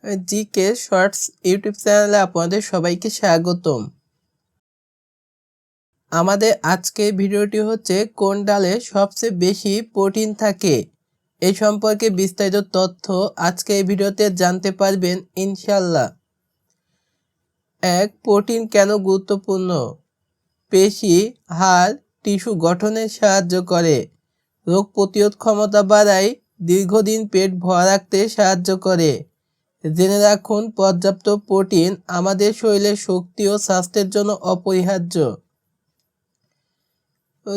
GK shorts YouTube চ্যানেলে আপনাদের সবাইকে স্বাগতম। আমাদের আজকের ভিডিওটি হচ্ছে কোন ডালে সবচেয়ে বেশি প্রোটিন থাকে এই সম্পর্কে বিস্তারিত তথ্য আজকে এই ভিডিওতে জানতে পারবেন ইনশাল্লাহ। প্রোটিন কেন গুরুত্বপূর্ণ? পেশি, হাড়, টিস্যু গঠনে সাহায্য করে, রোগ প্রতিরোধ ক্ষমতা বাড়ায়, দীর্ঘদিন পেট ভরা রাখতে সাহায্য করে। জেনে রাখুন, পর্যাপ্ত প্রোটিন আমাদের শরীরের শক্তি ও স্বাস্থ্যের জন্য অপরিহার্য।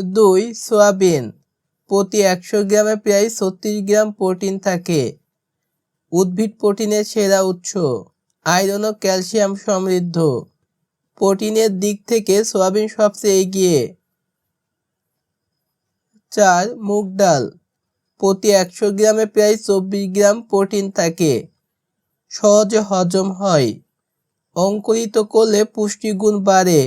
2. সয়াবিন। প্রতি 100 গ্রামে প্রায় 36 গ্রাম প্রোটিন থাকে। উদ্ভিদ প্রোটিনের সেরা উৎস, আয়রন ও ক্যালসিয়াম সমৃদ্ধ। প্রোটিনের দিক থেকে সয়াবিন সবচেয়ে এগিয়ে। 4. মুগ ডাল। প্রতি 100 গ্রামে প্রায় 24 গ্রাম প্রোটিন থাকে। সহজে হজম হয়, অঙ্কুরিত করলে পুষ্টিগুণ বাড়ে।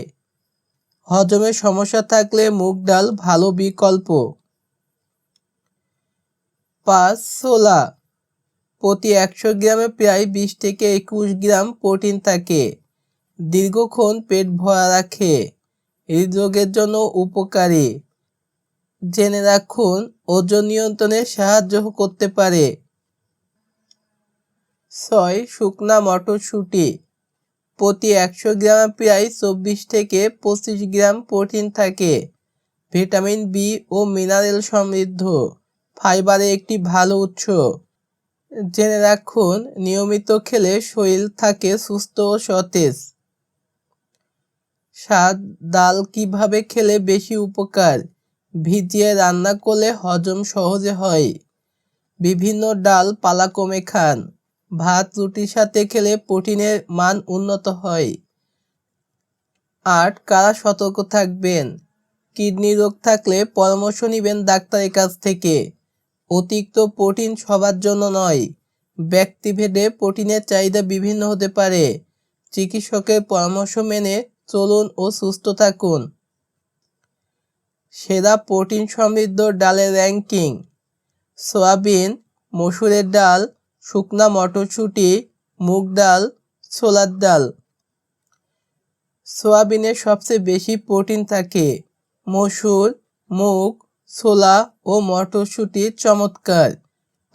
হজমের সমস্যা থাকলে মুগ ডাল ভালো বিকল্প। 5. ছোলা। প্রতি 100 গ্রামে প্রায় 20 থেকে 21 গ্রাম প্রোটিন থাকে। দীর্ঘক্ষণ পেট ভরা রাখে, হৃদরোগের জন্য উপকারী। জেনে রাখুন, ওজন নিয়ন্ত্রণে সাহায্য করতে পারে। 6. শুকনা মটরশুঁটি। প্রতি 100 গ্রামে প্রায় 24 থেকে 25 গ্রাম প্রোটিন থাকে। ভিটামিন বি ও মিনারেল সমৃদ্ধ, ফাইবারের একটি ভালো উৎস। জেনে রাখুন, নিয়মিত খেলে শরীর থাকে সুস্থ ও সতেজ। 7. ডাল কিভাবে খেলে বেশি উপকার? ভিজিয়ে রান্না করলে হজম সহজে হয়। বিভিন্ন ডাল পালাক্রমে খান। ভাত রুটির সাথে খেলে প্রোটিনের মান উন্নত হয়। 8. কারা সতর্ক থাকবেন? কিডনি রোগ থাকলে পরামর্শ নেবেন ডাক্তারের কাছ থেকে। অতিরিক্ত প্রোটিন সবার জন্য নয়, ব্যক্তিভেদে প্রোটিনের চাহিদা বিভিন্ন হতে পারে। চিকিৎসকের পরামর্শ মেনে চলুন ও সুস্থ থাকুন। সেরা প্রোটিন সমৃদ্ধ ডালের র্যাঙ্কিং: সয়াবিন, মসুরের ডাল, শুকনা মটরশুঁটি, মুগ ডাল, ছোলার ডাল। সয়াবিনে সবচেয়ে বেশি প্রোটিন থাকে। মসুর, মুগ, ছোলা ও মটরশুঁটি চমৎকার।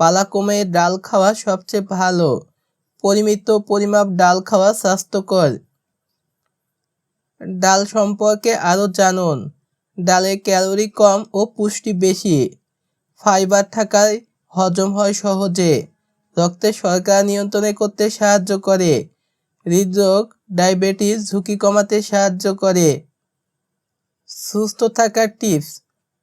পালাক্রমে ডাল খাওয়া সবচেয়ে ভালো। পরিমিত পরিমাপ ডাল খাওয়া স্বাস্থ্যকর। ডাল সম্পর্কে আরও জানুন। ডালে ক্যালোরি কম ও পুষ্টি বেশি। ফাইবার থাকায় হজম হয় সহজে। রক্তের শর্করা নিয়ন্ত্রণে করতে সাহায্য করে। হৃদরোগ, ডায়াবেটিস ঝুঁকি কমাতে সাহায্য করে। সুস্থ থাকার টিপস: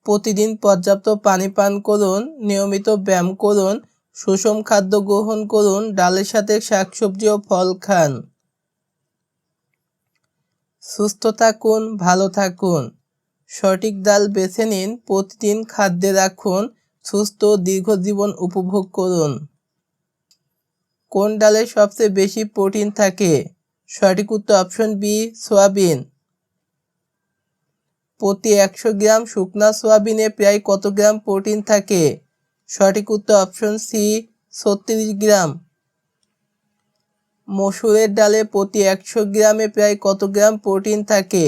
প্রতিদিন পর্যাপ্ত পানি পান করুন, নিয়মিত ব্যায়াম করুন, সুষম খাদ্য গ্রহণ করুন, ডালের সাথে শাকসবজি ও ফল খান। সুস্থ থাকুন, ভালো থাকুন। সঠিক ডাল বেছে নিন, প্রতিদিন খাদ্যে রাখুন, সুস্থ দীর্ঘ জীবন উপভোগ করুন। কোন ডালে সবচেয়ে বেশি প্রোটিন থাকে? সঠিক উত্তর অপশন বি, সয়াবিন। প্রতি 100 গ্রাম শুকনা সয়াবিনে প্রায় কত গ্রাম প্রোটিন থাকে? সঠিক উত্তর অপশন সি, 36 গ্রাম। মসুরের ডালে প্রতি 100 গ্রামে প্রায় কত গ্রাম প্রোটিন থাকে?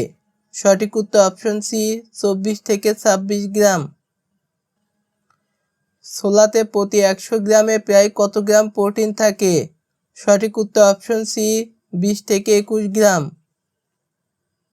সঠিক উত্তর অপশন সি, 24 থেকে 26 গ্রাম। ছোলাতে প্রতি 100 গ্রামে প্রায় কত গ্রাম প্রোটিন থাকে? সঠিক উত্তর অপশন সি, 20 থেকে 21 গ্রাম।